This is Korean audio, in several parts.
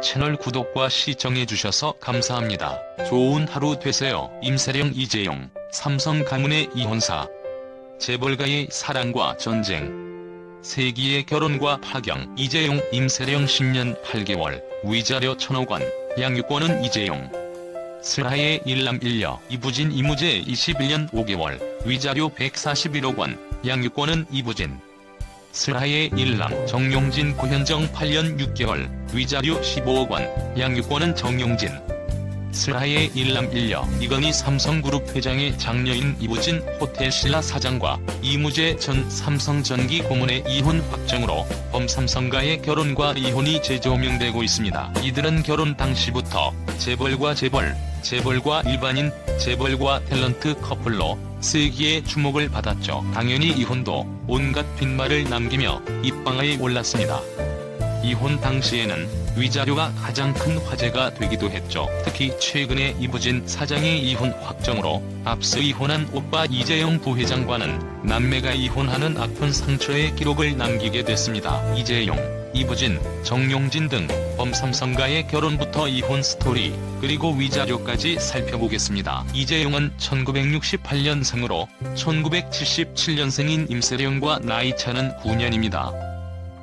채널 구독과 시청해주셔서 감사합니다. 좋은 하루 되세요. 임세령 이재용, 삼성 가문의 이혼사. 재벌가의 사랑과 전쟁. 세기의 결혼과 파경. 이재용, 임세령 10년 8개월, 위자료 1000억원, 양육권은 이재용. 슬하의 일남 일녀, 이부진 이무재 21년 5개월, 위자료 141억원, 양육권은 이부진. 슬하의 일남 정용진 고현정 8년 6개월, 위자료 15억원, 양육권은 정용진. 슬하의 일남 일녀 이건희 삼성그룹 회장의 장녀인 이부진 호텔신라 사장과 이무재 전 삼성전기 고문의 이혼 확정으로 범삼성과의 결혼과 이혼이 재조명되고 있습니다. 이들은 결혼 당시부터 재벌과 재벌, 재벌과 일반인, 재벌과 탤런트 커플로 세기의 주목을 받았죠. 당연히 이혼도 온갖 빈말을 남기며 입방아에 올랐습니다. 이혼 당시에는 위자료가 가장 큰 화제가 되기도 했죠. 특히 최근에 이부진 사장의 이혼 확정으로 앞서 이혼한 오빠 이재용 부회장과는 남매가 이혼하는 아픈 상처의 기록을 남기게 됐습니다. 이재용, 이부진, 정용진 등 범삼성과의 결혼부터 이혼 스토리, 그리고 위자료까지 살펴보겠습니다. 이재용은 1968년생으로 1977년생인 임세령과 나이차는 9년입니다.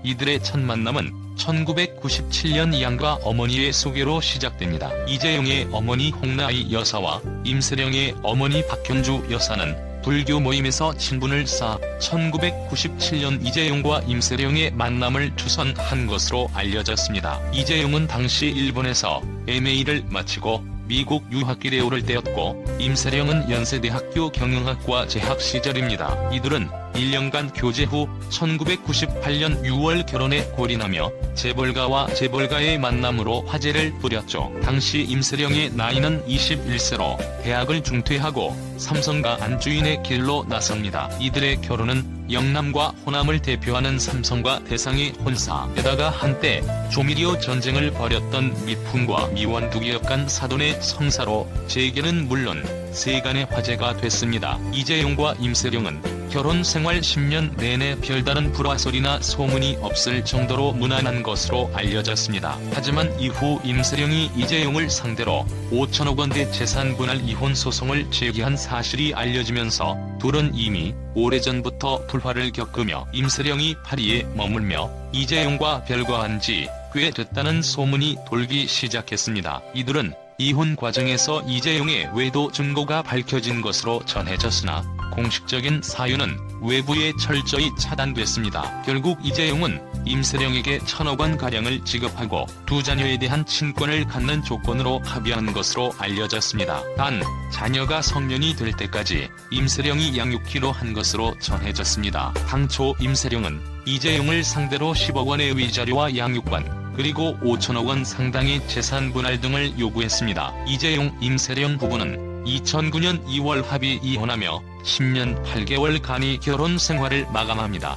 이들의 첫 만남은 1997년 양가 어머니의 소개로 시작됩니다. 이재용의 어머니 홍나희 여사와 임세령의 어머니 박현주 여사는 불교 모임에서 친분을 쌓아 1997년 이재용과 임세령의 만남을 주선한 것으로 알려졌습니다. 이재용은 당시 일본에서 MA를 마치고 미국 유학길에 오를 때였고, 임세령은 연세대학교 경영학과 재학 시절입니다. 이들은 1년간 교제 후 1998년 6월 결혼에 골인하며 재벌가와 재벌가의 만남으로 화제를 부렸죠. 당시 임세령의 나이는 21세로 대학을 중퇴하고 삼성과 안주인의 길로 나섭니다. 이들의 결혼은 영남과 호남을 대표하는 삼성과 대상의 혼사, 게다가 한때 조미료 전쟁을 벌였던 미풍과 미원 두 기업 간 사돈의 성사로 재계는 물론 세간의 화제가 됐습니다. 이재용과 임세령은 결혼 생활 10년 내내 별다른 불화설이나 소문이 없을 정도로 무난한 것으로 알려졌습니다. 하지만 이후 임세령이 이재용을 상대로 5천억원대 재산분할 이혼 소송을 제기한 사실이 알려지면서 둘은 이미 오래전부터 불화를 겪으며 임세령이 파리에 머물며 이재용과 별거한 지 꽤 됐다는 소문이 돌기 시작했습니다. 이들은 이혼 과정에서 이재용의 외도 증거가 밝혀진 것으로 전해졌으나 공식적인 사유는 외부에 철저히 차단됐습니다. 결국 이재용은 임세령에게 1000억원가량을 지급하고 두 자녀에 대한 친권을 갖는 조건으로 합의한 것으로 알려졌습니다. 단, 자녀가 성년이 될 때까지 임세령이 양육키로 한 것으로 전해졌습니다. 당초 임세령은 이재용을 상대로 10억원의 위자료와 양육권, 그리고 5천억원 상당의 재산 분할 등을 요구했습니다. 이재용, 임세령 부부는 2009년 2월 합의 이혼하며 10년 8개월간의 결혼 생활을 마감합니다.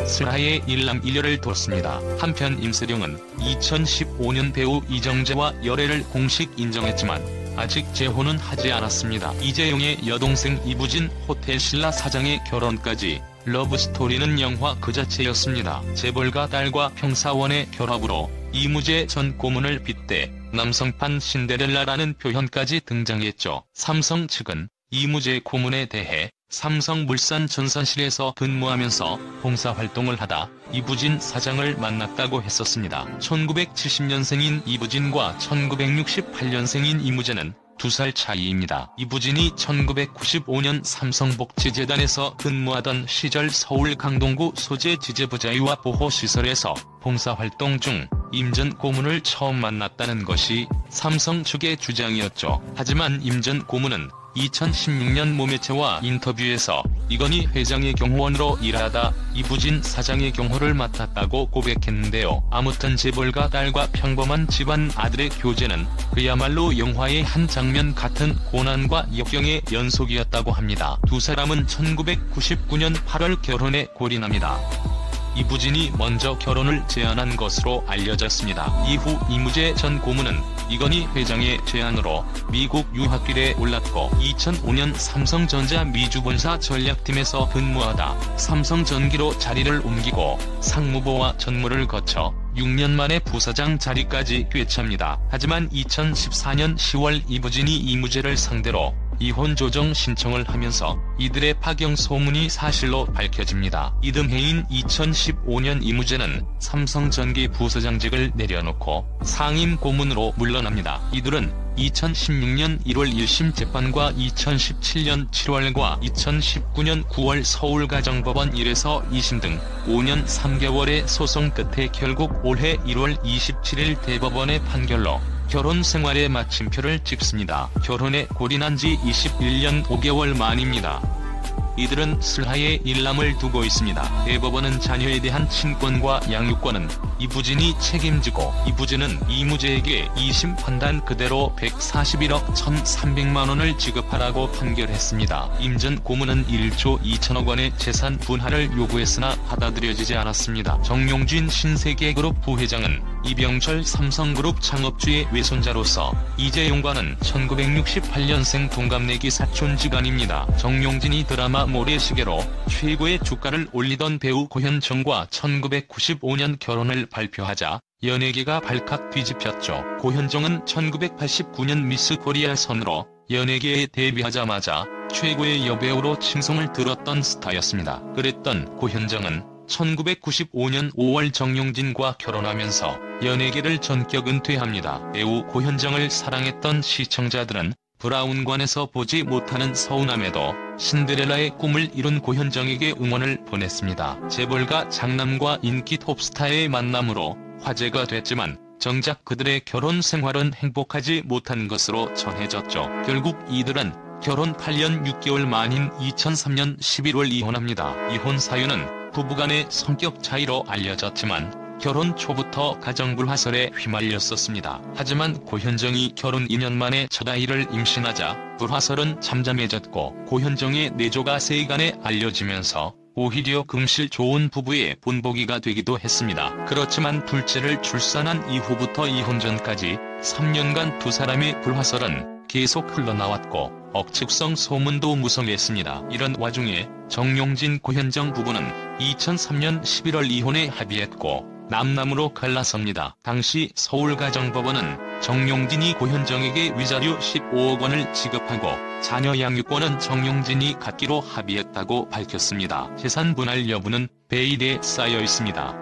슬하의 일남 일녀를 뒀습니다. 한편 임세령은 2015년 배우 이정재와 열애를 공식 인정했지만 아직 재혼은 하지 않았습니다. 이재용의 여동생 이부진 호텔신라 사장의 결혼까지 러브스토리는 영화 그 자체였습니다. 재벌가 딸과 평사원의 결합으로 이무재 전 고문을 빗대 남성판 신데렐라라는 표현까지 등장했죠. 삼성 측은 이무재 고문에 대해 삼성물산 전산실에서 근무하면서 봉사활동을 하다 이부진 사장을 만났다고 했었습니다. 1970년생인 이부진과 1968년생인 이무재는 2살 차이입니다. 이부진이 1995년 삼성복지재단에서 근무하던 시절 서울 강동구 소재 지재부 자유와 보호시설에서 봉사활동 중 임 전 고문을 처음 만났다는 것이 삼성 측의 주장이었죠. 하지만 임 전 고문은 2016년 모매체와 인터뷰에서 이건희 회장의 경호원으로 일하다 이부진 사장의 경호를 맡았다고 고백했는데요. 아무튼 재벌가 딸과 평범한 집안 아들의 교제는 그야말로 영화의 한 장면 같은 고난과 역경의 연속이었다고 합니다. 두 사람은 1999년 8월 결혼에 골인합니다. 이부진이 먼저 결혼을 제안한 것으로 알려졌습니다. 이후 이무재 전 고문은 이건희 회장의 제안으로 미국 유학길에 올랐고 2005년 삼성전자 미주본사 전략팀에서 근무하다 삼성전기로 자리를 옮기고 상무부와 전무를 거쳐 6년 만에 부사장 자리까지 되찾습니다. 하지만 2014년 10월 이부진이 이무재를 상대로 이혼 조정 신청을 하면서 이들의 파경 소문이 사실로 밝혀집니다. 이듬해인 2015년 이무재는 삼성전기 부사장직을 내려놓고 상임 고문으로 물러납니다. 이들은 2016년 1월 1심 재판과 2017년 7월과 2019년 9월 서울가정법원 1에서 2심 등 5년 3개월의 소송 끝에 결국 올해 1월 27일 대법원의 판결로 결혼 생활에 마침표를 찍습니다. 결혼에 골인한 지 21년 5개월 만입니다. 이들은 슬하에 일남을 두고 있습니다. 대법원은 자녀에 대한 친권과 양육권은 이부진이 책임지고 이부진은 이무재에게 2심 판단 그대로 141억 1,300만원을 지급하라고 판결했습니다. 임 전 고문은 1조 2천억 원의 재산 분할을 요구했으나 받아들여지지 않았습니다. 정용진 신세계그룹 부회장은 이병철 삼성그룹 창업주의 외손자로서 이재용과는 1968년생 동갑내기 사촌지간입니다. 정용진이 드라마 모래시계로 최고의 주가를 올리던 배우 고현정과 1995년 결혼을 발표하자 연예계가 발칵 뒤집혔죠. 고현정은 1989년 미스 코리아 선으로 연예계에 데뷔하자마자 최고의 여배우로 칭송을 들었던 스타였습니다. 그랬던 고현정은 1995년 5월 정용진과 결혼하면서 연예계를 전격 은퇴합니다. 배우 고현정을 사랑했던 시청자들은 브라운관에서 보지 못하는 서운함에도 신데렐라의 꿈을 이룬 고현정에게 응원을 보냈습니다. 재벌가 장남과 인기 톱스타의 만남으로 화제가 됐지만 정작 그들의 결혼 생활은 행복하지 못한 것으로 전해졌죠. 결국 이들은 결혼 8년 6개월 만인 2003년 11월 이혼합니다. 이혼 사유는 부부간의 성격 차이로 알려졌지만 결혼 초부터 가정불화설에 휘말렸었습니다. 하지만 고현정이 결혼 2년 만에 첫 아이를 임신하자 불화설은 잠잠해졌고 고현정의 내조가 세간에 알려지면서 오히려 금실 좋은 부부의 본보기가 되기도 했습니다. 그렇지만 둘째를 출산한 이후부터 이혼 전까지 3년간 두 사람의 불화설은 계속 흘러나왔고 억측성 소문도 무성했습니다. 이런 와중에 정용진 고현정 부부는 2003년 11월 이혼에 합의했고 남남으로 갈라섭니다. 당시 서울가정법원은 정용진이 고현정에게 위자료 15억 원을 지급하고 자녀 양육권은 정용진이 갖기로 합의했다고 밝혔습니다. 재산 분할 여부는 베일에 쌓여 있습니다.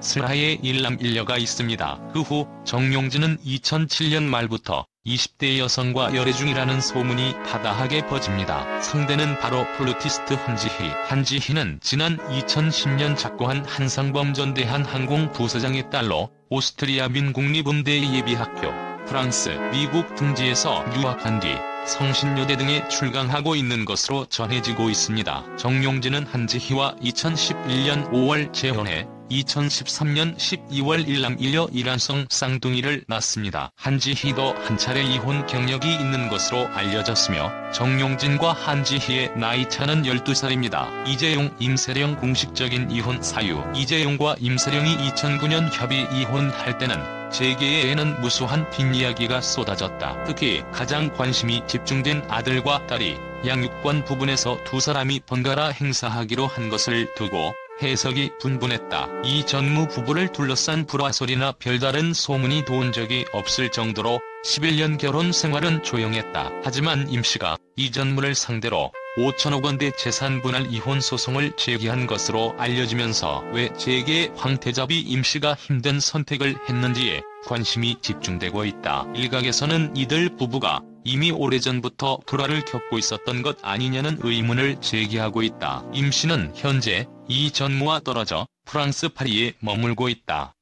슬하에 일남 일녀가 있습니다. 그 후 정용진은 2007년 말부터 20대 여성과 열애 중이라는 소문이 다다하게 퍼집니다. 상대는 바로 플루티스트 한지희. 한지희는 지난 2010년 작고한 한상범 전 대한항공 부사장의 딸로 오스트리아 빈국립음대 예비학교, 프랑스, 미국 등지에서 유학한 뒤 성신여대 등에 출강하고 있는 것으로 전해지고 있습니다. 정용진은 한지희와 2011년 5월 재혼해 2013년 12월 일남 일녀 이란성 쌍둥이를 낳습니다. 한지희도 한 차례 이혼 경력이 있는 것으로 알려졌으며 정용진과 한지희의 나이차는 12살입니다. 이재용, 임세령 공식적인 이혼 사유. 이재용과 임세령이 2009년 협의 이혼할 때는 재계에는 무수한 뒷이야기가 쏟아졌다. 특히 가장 관심이 집중된 아들과 딸이 양육권 부분에서 두 사람이 번갈아 행사하기로 한 것을 두고 해석이 분분했다. 이 전무 부부를 둘러싼 불화설이나 별다른 소문이 도운 적이 없을 정도로 11년 결혼 생활은 조용했다. 하지만 임씨가 이 전무를 상대로 5천억 원대 재산 분할 이혼 소송을 제기한 것으로 알려지면서 왜 재계의 황태자비 임씨가 힘든 선택을 했는지에 관심이 집중되고 있다. 일각에서는 이들 부부가 이미 오래전부터 불화를 겪고 있었던 것 아니냐는 의문을 제기하고 있다. 임씨는 현재 이 전무와 떨어져 프랑스 파리에 머물고 있다.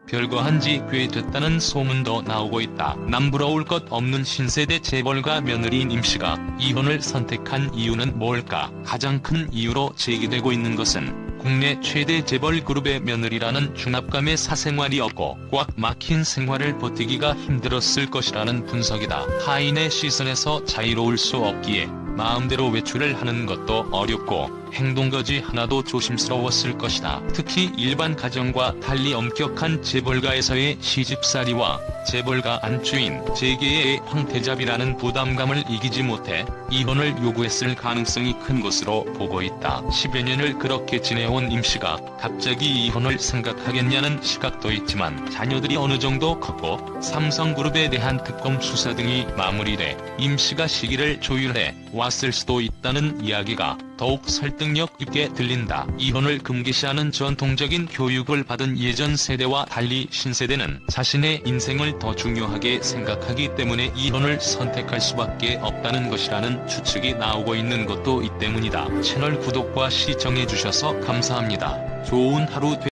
별거한 지 꽤 됐다는 소문도 나오고 있다. 남부러울 것 없는 신세대 재벌가 며느리인 임씨가 이혼을 선택한 이유는 뭘까? 가장 큰 이유로 제기되고 있는 것은 국내 최대 재벌 그룹의 며느리라는 중압감의 사생활이었고 꽉 막힌 생활을 버티기가 힘들었을 것이라는 분석이다. 타인의 시선에서 자유로울 수 없기에 마음대로 외출을 하는 것도 어렵고 행동거지 하나도 조심스러웠을 것이다. 특히 일반 가정과 달리 엄격한 재벌가에서의 시집살이와 재벌가 안주인 재계의 황태자비라는 부담감을 이기지 못해 이혼을 요구했을 가능성이 큰 것으로 보고 있다. 10여 년을 그렇게 지내온 임씨가 갑자기 이혼을 생각하겠냐는 시각도 있지만 자녀들이 어느 정도 컸고 삼성그룹에 대한 특검 수사 등이 마무리돼 임씨가 시기를 조율해 왔을 수도 있다는 이야기가 더욱 설득력 있게 들린다. 이혼을 금기시하는 전통적인 교육을 받은 예전 세대와 달리 신세대는 자신의 인생을 더 중요하게 생각하기 때문에 이혼을 선택할 수밖에 없다는 것이라는 추측이 나오고 있는 것도 이 때문이다. 채널 구독과 시청해주셔서 감사합니다. 좋은 하루